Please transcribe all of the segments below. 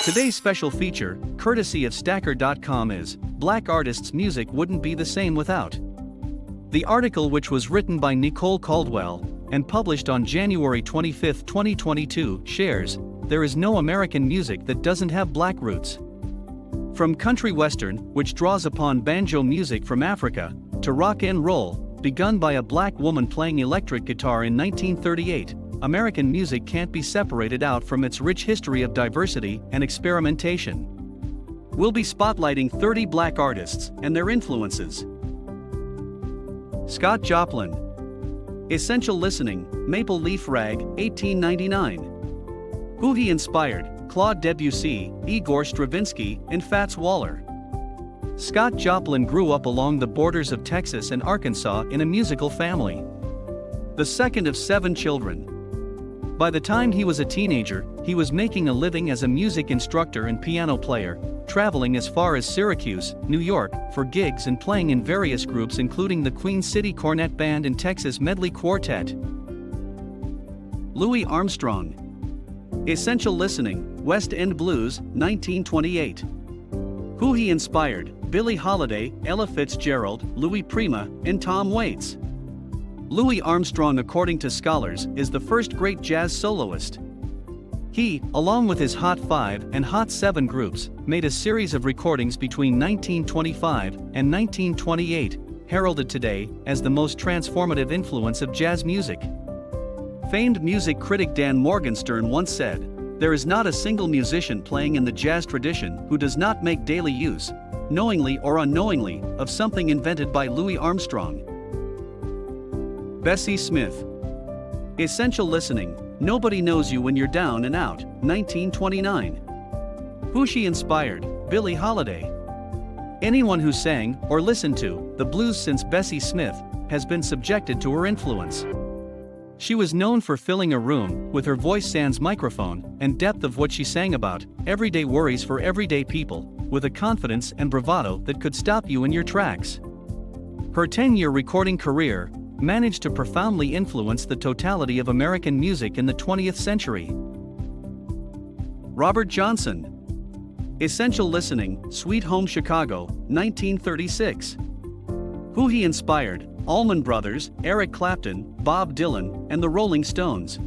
Today's special feature, courtesy of Stacker.com, is Black Artists' Music Wouldn't Be the Same Without. The article, which was written by Nicole Caldwell and published on January 25, 2022, shares, "There is no American music that doesn't have black roots." From country western, which draws upon banjo music from Africa, to rock and roll, begun by a black woman playing electric guitar in 1938, American music can't be separated out from its rich history of diversity and experimentation. We'll be spotlighting 30 black artists and their influences. Scott Joplin. Essential Listening, Maple Leaf Rag, 1899. Who he inspired: Claude Debussy, Igor Stravinsky, and Fats Waller. Scott Joplin grew up along the borders of Texas and Arkansas in a musical family. The second of 7 children. By the time he was a teenager, he was making a living as a music instructor and piano player, traveling as far as Syracuse, New York, for gigs and playing in various groups including the Queen City Cornet Band and Texas Medley Quartet. Louis Armstrong. Essential Listening, West End Blues, 1928. Who he inspired: Billie Holiday, Ella Fitzgerald, Louis Prima, and Tom Waits. Louis Armstrong, according to scholars, is the first great jazz soloist. He, along with his Hot 5 and Hot 7 groups, made a series of recordings between 1925 and 1928, heralded today as the most transformative influence of jazz music. Famed music critic Dan Morgenstern once said, "There is not a single musician playing in the jazz tradition who does not make daily use, knowingly or unknowingly, of something invented by Louis Armstrong." Bessie Smith. Essential Listening, Nobody Knows You When You're Down and Out, 1929. Who she inspired: Billie Holiday. Anyone who sang, or listened to, the blues since Bessie Smith has been subjected to her influence. She was known for filling a room with her voice sans microphone and depth of what she sang about, everyday worries for everyday people, with a confidence and bravado that could stop you in your tracks. Her 10-year recording career managed to profoundly influence the totality of American music in the 20th century. Robert Johnson. Essential Listening, Sweet Home Chicago, 1936. Who he inspired: Allman Brothers, Eric Clapton, Bob Dylan, and the Rolling Stones.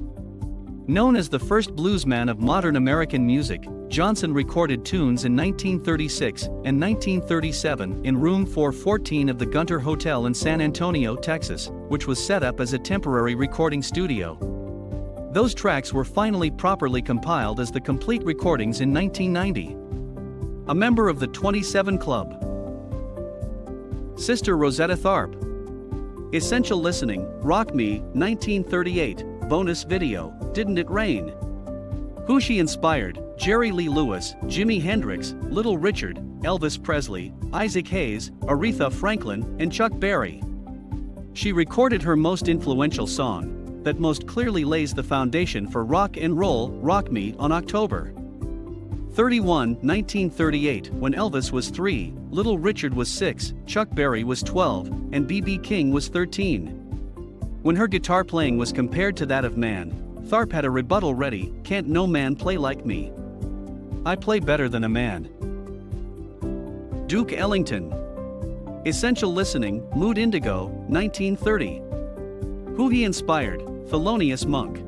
Known as the first bluesman of modern American music, Johnson recorded tunes in 1936 and 1937 in room 414 of the Gunter Hotel in San Antonio, Texas, which was set up as a temporary recording studio. Those tracks were finally properly compiled as the complete recordings in 1990. A member of the 27 Club. Sister Rosetta Tharpe. Essential Listening, Rock Me, 1938, bonus video, Didn't It Rain? Who she inspired: Jerry Lee Lewis, Jimi Hendrix, Little Richard, Elvis Presley, Isaac Hayes, Aretha Franklin, and Chuck Berry. She recorded her most influential song, that most clearly lays the foundation for rock and roll, Rock Me, on October 31, 1938, when Elvis was 3, Little Richard was 6, Chuck Berry was 12, and B.B. King was 13. When her guitar playing was compared to that of man, Tharpe had a rebuttal ready: "Can't no man play like me. I play better than a man." Duke Ellington. Essential Listening, Mood Indigo, 1930. Who he inspired: Thelonious Monk.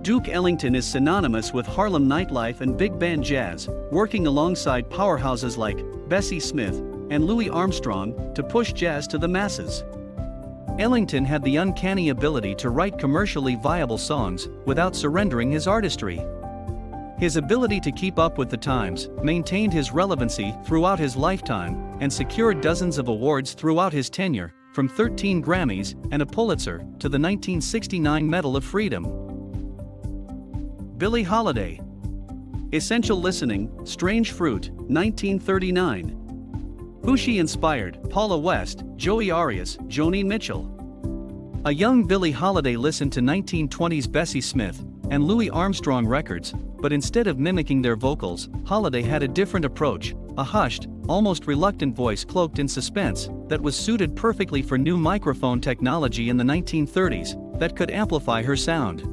Duke Ellington is synonymous with Harlem nightlife and big band jazz, working alongside powerhouses like Bessie Smith and Louis Armstrong to push jazz to the masses. Ellington had the uncanny ability to write commercially viable songs without surrendering his artistry. His ability to keep up with the times maintained his relevancy throughout his lifetime and secured dozens of awards throughout his tenure, from 13 Grammys and a Pulitzer to the 1969 Medal of Freedom. Billie Holiday. Essential Listening, Strange Fruit, 1939. Who she inspired: Paula West, Joey Arias, Joni Mitchell. A young Billie Holiday listened to 1920s Bessie Smith and Louis Armstrong records, but instead of mimicking their vocals, Holiday had a different approach: a hushed, almost reluctant voice cloaked in suspense that was suited perfectly for new microphone technology in the 1930s that could amplify her sound.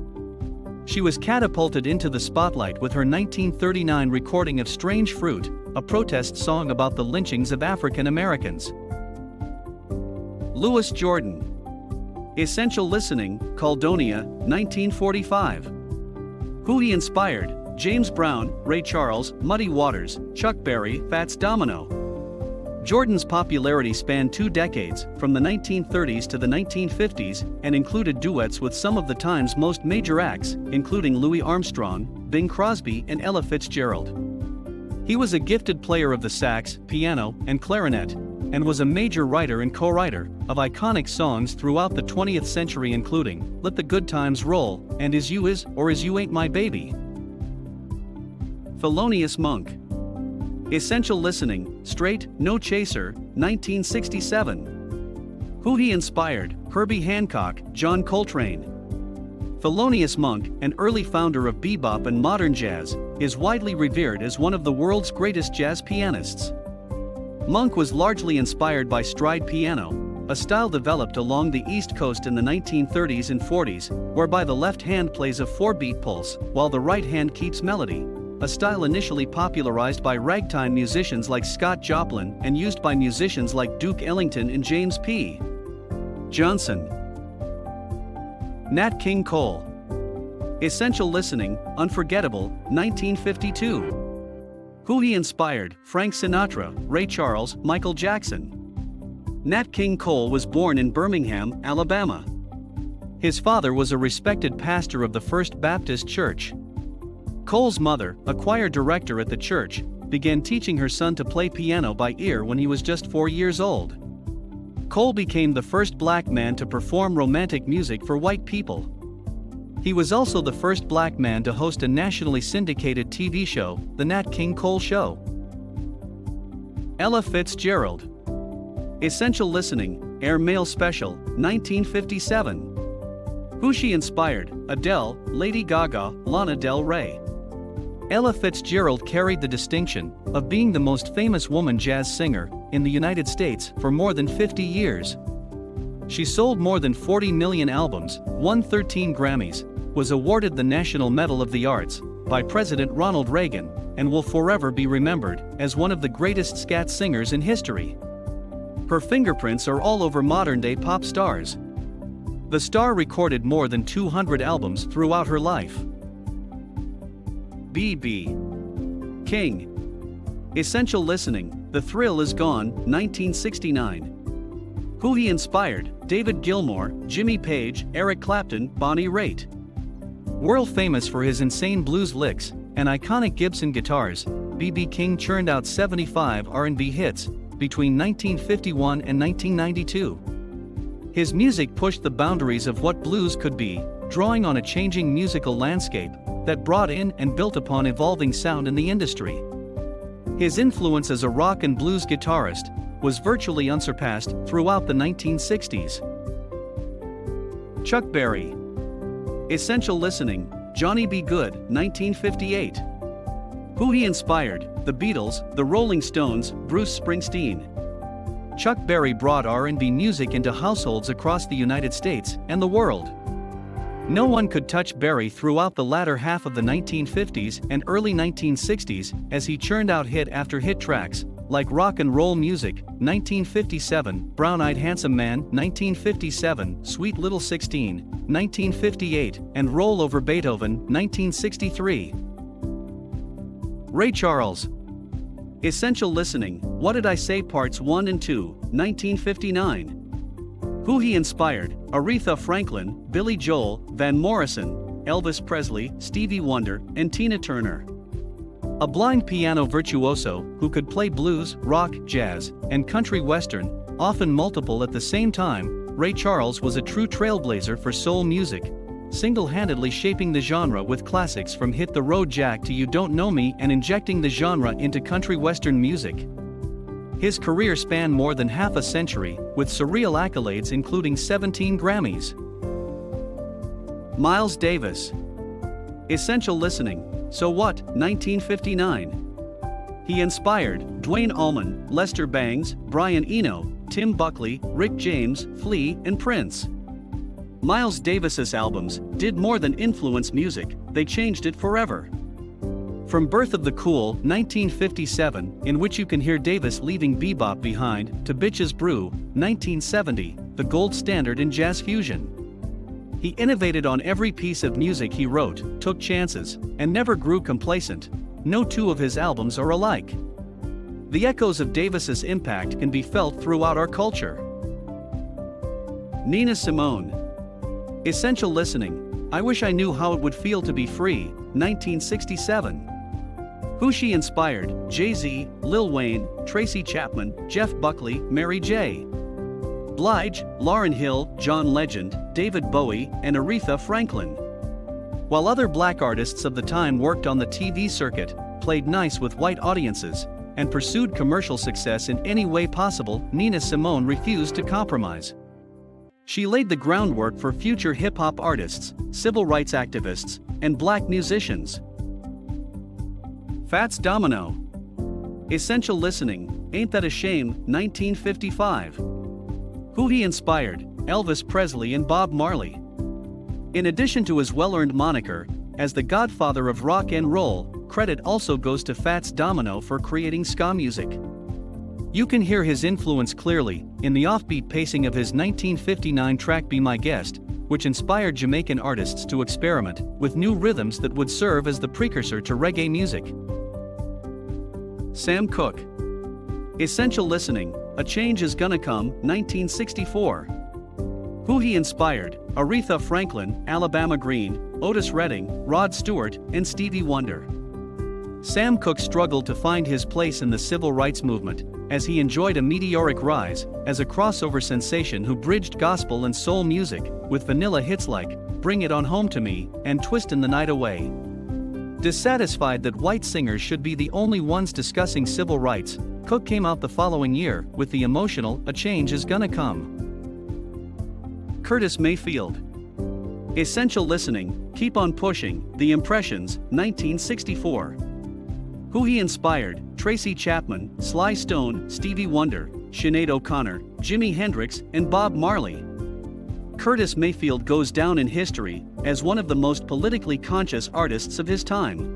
She was catapulted into the spotlight with her 1939 recording of Strange Fruit, a protest song about the lynchings of African Americans. Louis Jordan. Essential Listening, Caledonia, 1945. Who he inspired: James Brown, Ray Charles, Muddy Waters, Chuck Berry, Fats Domino. Jordan's popularity spanned 2 decades, from the 1930s to the 1950s, and included duets with some of the time's most major acts, including Louis Armstrong, Bing Crosby, and Ella Fitzgerald. He was a gifted player of the sax, piano, and clarinet, and was a major writer and co-writer of iconic songs throughout the 20th century, including Let the Good Times Roll and Is You Is or Is You Ain't My Baby. Thelonious Monk. Essential Listening, Straight, No Chaser, 1967. Who he inspired: Herbie Hancock, John Coltrane. Thelonious Monk, an early founder of bebop and modern jazz, is widely revered as one of the world's greatest jazz pianists. Monk was largely inspired by stride piano, a style developed along the East Coast in the 1930s and 40s, whereby the left hand plays a 4-beat pulse, while the right hand keeps melody, a style initially popularized by ragtime musicians like Scott Joplin and used by musicians like Duke Ellington and James P. Johnson. Nat King Cole. Essential Listening, Unforgettable, 1952. Who he inspired: Frank Sinatra, Ray Charles, Michael Jackson. Nat King Cole was born in Birmingham, Alabama. His father was a respected pastor of the First Baptist Church. Cole's mother, a choir director at the church, began teaching her son to play piano by ear when he was just 4 years old. Cole became the first black man to perform romantic music for white people. He was also the first black man to host a nationally syndicated TV show, The Nat King Cole Show. Ella Fitzgerald. Essential Listening, Air Mail Special, 1957. Who she inspired: Adele, Lady Gaga, Lana Del Rey. Ella Fitzgerald carried the distinction of being the most famous woman jazz singer in the United States for more than 50 years. She sold more than 40 million albums, won 13 Grammys, was awarded the National Medal of the Arts by President Ronald Reagan, and will forever be remembered as one of the greatest scat singers in history. Her fingerprints are all over modern-day pop stars. The star recorded more than 200 albums throughout her life. B.B. King. Essential Listening, The Thrill Is Gone, 1969. Who he inspired: David Gilmour, Jimmy Page, Eric Clapton, Bonnie Raitt. World famous for his insane blues licks and iconic Gibson guitars, B.B. King churned out 75 R&B hits between 1951 and 1992. His music pushed the boundaries of what blues could be, drawing on a changing musical landscape that brought in and built upon evolving sound in the industry. His influence as a rock and blues guitarist was virtually unsurpassed throughout the 1960s. Chuck Berry. Essential Listening, Johnny B. Good, 1958. Who he inspired: The Beatles, The Rolling Stones, Bruce Springsteen. Chuck Berry brought R&B music into households across the United States and the world. No one could touch Berry throughout the latter half of the 1950s and early 1960s as he churned out hit after hit tracks like Rock and Roll Music, 1957, Brown-Eyed Handsome Man, 1957, Sweet Little 16, 1958, and Roll Over Beethoven, 1963. Ray Charles. Essential Listening, What Did I Say Parts 1 and 2, 1959. Who he inspired: Aretha Franklin, Billy Joel, Van Morrison, Elvis Presley, Stevie Wonder, and Tina Turner. A blind piano virtuoso who could play blues, rock, jazz, and country western, often multiple at the same time, Ray Charles was a true trailblazer for soul music, single-handedly shaping the genre with classics from Hit the Road Jack to You Don't Know Me and injecting the genre into country western music. His career spanned more than half a century, with surreal accolades including 17 Grammys. Miles Davis. Essential Listening, So What, 1959. He inspired Dwayne Allman, Lester Bangs, Brian Eno, Tim Buckley, Rick James, Flea, and Prince. Miles Davis's albums did more than influence music, they changed it forever. From Birth of the Cool, 1957, in which you can hear Davis leaving bebop behind, to Bitches Brew, 1970, the gold standard in jazz fusion. He innovated on every piece of music he wrote, took chances, and never grew complacent. No two of his albums are alike. The echoes of Davis's impact can be felt throughout our culture. Nina Simone. Essential Listening. I Wish I Knew How It Would Feel to Be Free, 1967. Who she inspired: Jay-Z, Lil Wayne, Tracy Chapman, Jeff Buckley, Mary J. Blige, Lauryn Hill, John Legend, David Bowie, and Aretha Franklin. While other black artists of the time worked on the TV circuit, played nice with white audiences, and pursued commercial success in any way possible, Nina Simone refused to compromise. She laid the groundwork for future hip-hop artists, civil rights activists, and black musicians. Fats Domino. Essential Listening. Ain't That a Shame, 1955. Who he inspired: Elvis Presley and Bob Marley. In addition to his well-earned moniker as the godfather of rock and roll, credit also goes to Fats Domino for creating ska music. You can hear his influence clearly in the offbeat pacing of his 1959 track Be My Guest, which inspired Jamaican artists to experiment with new rhythms that would serve as the precursor to reggae music. Sam Cooke. Essential Listening. A Change Is Gonna Come, 1964. Who he inspired: Aretha Franklin, Alabama Green, Otis Redding, Rod Stewart, and Stevie Wonder. Sam Cooke struggled to find his place in the civil rights movement, as he enjoyed a meteoric rise as a crossover sensation who bridged gospel and soul music with vanilla hits like Bring It On Home to Me and Twistin' the Night Away. Dissatisfied that white singers should be the only ones discussing civil rights, Cooke came out the following year with the emotional A Change Is Gonna Come. Curtis Mayfield. Essential Listening. Keep on Pushing, The Impressions, 1964. Who he inspired: Tracy Chapman, Sly Stone, Stevie Wonder, Sinead O'Connor, Jimi Hendrix, and Bob Marley. Curtis Mayfield goes down in history as one of the most politically conscious artists of his time.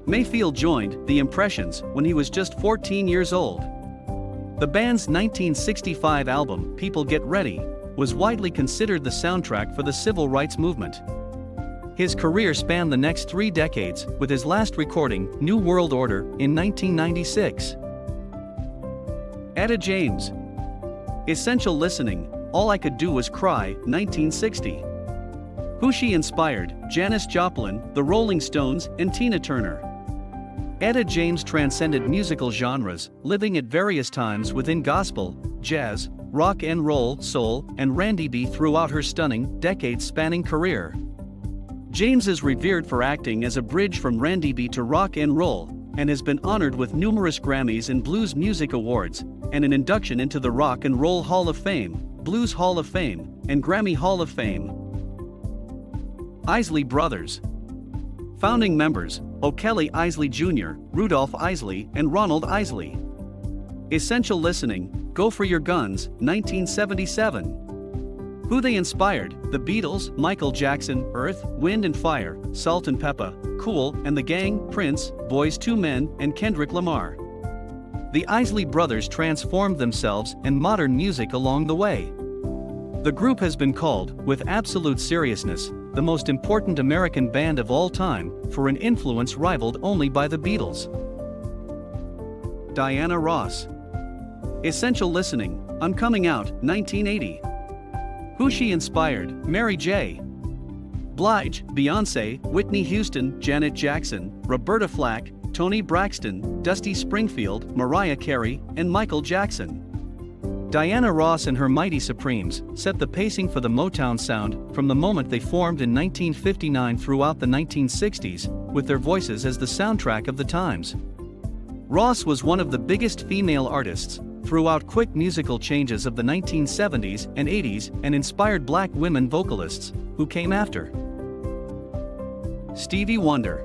Mayfield joined The Impressions when he was just 14 years old. The band's 1965 album, People Get Ready, was widely considered the soundtrack for the civil rights movement. His career spanned the next 3 decades, with his last recording, New World Order, in 1996. Etta James. Essential Listening. All I Could Do Was Cry, 1960. Who she inspired: Janis Joplin, The Rolling Stones, and Tina Turner. Etta James transcended musical genres, living at various times within gospel, jazz, rock and roll, soul, and R&B throughout her stunning, decades-spanning career. James is revered for acting as a bridge from R&B to rock and roll, and has been honored with numerous Grammys and Blues Music Awards, and an induction into the Rock and Roll Hall of Fame, Blues Hall of Fame, and Grammy Hall of Fame. Isley Brothers. Founding members: O'Kelly Isley Jr., Rudolph Isley, and Ronald Isley. Essential Listening. Go for Your Guns, 1977. Who they inspired: The Beatles, Michael Jackson, Earth, Wind and Fire, Salt and Pepper, Kool and the Gang, Prince, Boyz II Men, and Kendrick Lamar. The Isley Brothers transformed themselves and modern music along the way. The group has been called, with absolute seriousness, the most important American band of all time, for an influence rivaled only by the Beatles. Diana Ross. Essential Listening. I'm Coming Out, 1980. Who she inspired: Mary J. Blige, Beyoncé, Whitney Houston, Janet Jackson, Roberta Flack, Toni Braxton, Dusty Springfield, Mariah Carey, and Michael Jackson. Diana Ross and her Mighty Supremes set the pacing for the Motown sound from the moment they formed in 1959 throughout the 1960s, with their voices as the soundtrack of the times. Ross was one of the biggest female artists throughout quick musical changes of the 1970s and 80s and inspired black women vocalists who came after. Stevie Wonder.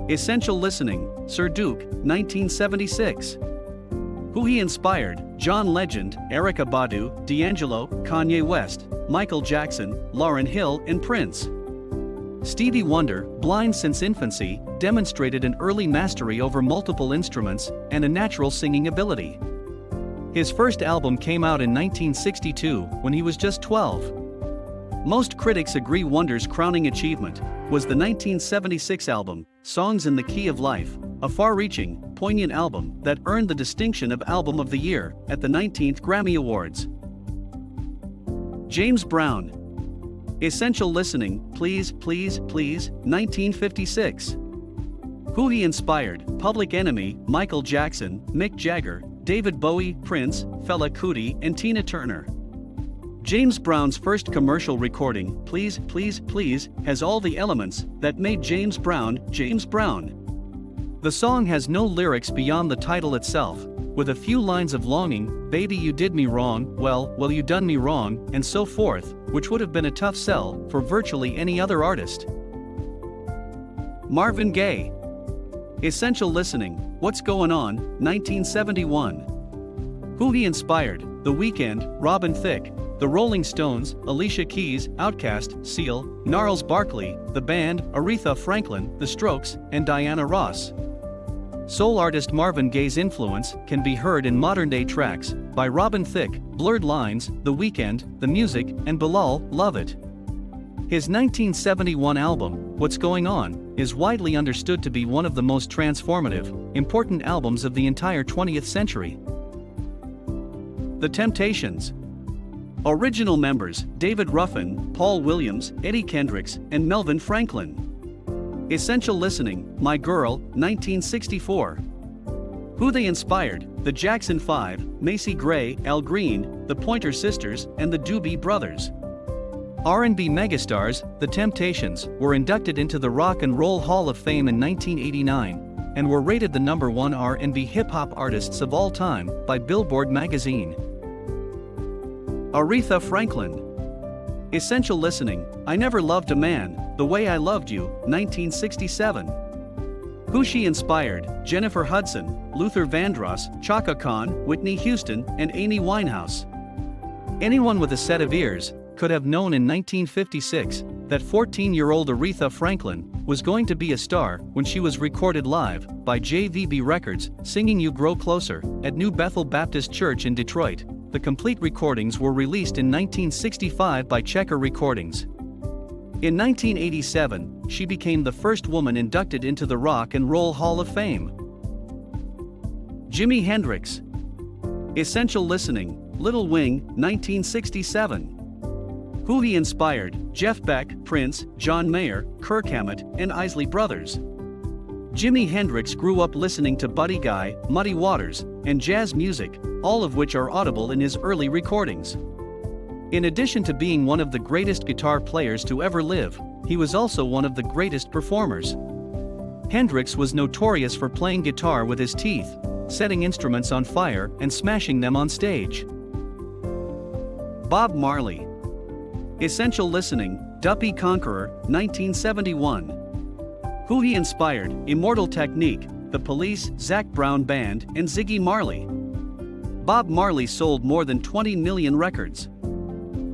Essential Listening. Sir Duke, 1976. Who he inspired: John Legend, Erykah Badu, D'Angelo, Kanye West. Michael Jackson, Lauryn Hill, and Prince. Stevie Wonder, blind since infancy, demonstrated an early mastery over multiple instruments and a natural singing ability. His first album came out in 1962 when he was just 12. Most critics agree Wonder's crowning achievement was the 1976 album, Songs in the Key of Life, a far-reaching, poignant album that earned the distinction of Album of the Year at the 19th Grammy Awards. James Brown. Essential Listening, Please, Please, Please, 1956. Who he inspired: Public Enemy, Michael Jackson, Mick Jagger, David Bowie, Prince, Fela Kuti, and Tina Turner. James Brown's first commercial recording, Please, Please, Please, has all the elements that made James Brown, James Brown. The song has no lyrics beyond the title itself, with a few lines of longing, baby you did me wrong, well you done me wrong, and so forth, which would have been a tough sell for virtually any other artist. Marvin Gaye. Essential Listening, What's Going On, 1971. Who he inspired: The Weeknd, Robin Thicke, The Rolling Stones, Alicia Keys, Outkast, Seal, Gnarls Barkley, The Band, Aretha Franklin, The Strokes, and Diana Ross. Soul artist Marvin Gaye's influence can be heard in modern-day tracks by Robin Thicke, Blurred Lines, The Weeknd, The Music, and Bilal, Love It. His 1971 album, What's Going On, is widely understood to be one of the most transformative, important albums of the entire 20th century. The Temptations. Original members: David Ruffin, Paul Williams, Eddie Kendricks, and Melvin Franklin. Essential Listening, My Girl, 1964. Who they inspired: the Jackson 5, Macy Gray, Al Green, the Pointer Sisters, and the Doobie Brothers. R&B megastars, The Temptations, were inducted into the Rock and Roll Hall of Fame in 1989, and were rated the #1 R&B hip-hop artists of all time by Billboard magazine. Aretha Franklin. Essential Listening, I Never Loved a Man the Way I Loved You, 1967. Who she inspired: Jennifer Hudson, Luther Vandross, Chaka Khan, Whitney Houston, and Amy Winehouse. Anyone with a set of ears could have known in 1956 that 14-year-old Aretha Franklin was going to be a star when she was recorded live by JVB Records singing You Grow Closer at New Bethel Baptist Church in Detroit. The complete recordings were released in 1965 by Checker Recordings. In 1987, she became the first woman inducted into the Rock and Roll Hall of Fame. Jimi Hendrix. Essential Listening, Little Wing, 1967. Who he inspired: Jeff Beck, Prince, John Mayer, Kirk Hammett, and Isley Brothers. Jimi Hendrix grew up listening to Buddy Guy, Muddy Waters, and jazz music, all of which are audible in his early recordings. In addition to being one of the greatest guitar players to ever live, he was also one of the greatest performers. Hendrix was notorious for playing guitar with his teeth, setting instruments on fire and smashing them on stage. Bob Marley. Essential Listening, Duppy Conqueror, 1971. Who he inspired: Immortal Technique, The Police, Zac Brown Band, and Ziggy Marley. Bob Marley sold more than 20 million records.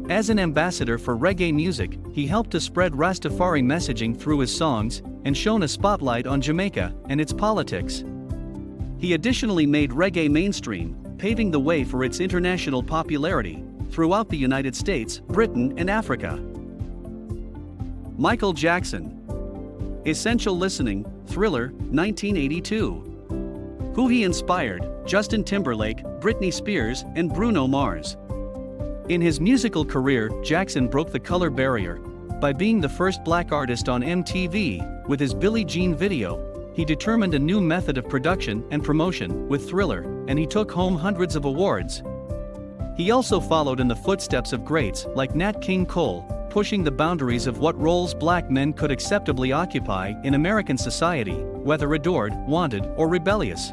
As an ambassador for reggae music, he helped to spread Rastafari messaging through his songs and shone a spotlight on Jamaica and its politics. He additionally made reggae mainstream, paving the way for its international popularity throughout the United States, Britain, and Africa. Michael Jackson. Essential Listening, Thriller, 1982. Who he inspired: Justin Timberlake, Britney Spears, and Bruno Mars. In his musical career, Jackson broke the color barrier by being the first black artist on MTV. With his Billie Jean video, he determined a new method of production and promotion with Thriller, and he took home hundreds of awards. He also followed in the footsteps of greats like Nat King Cole, pushing the boundaries of what roles black men could acceptably occupy in American society, whether adored, wanted, or rebellious.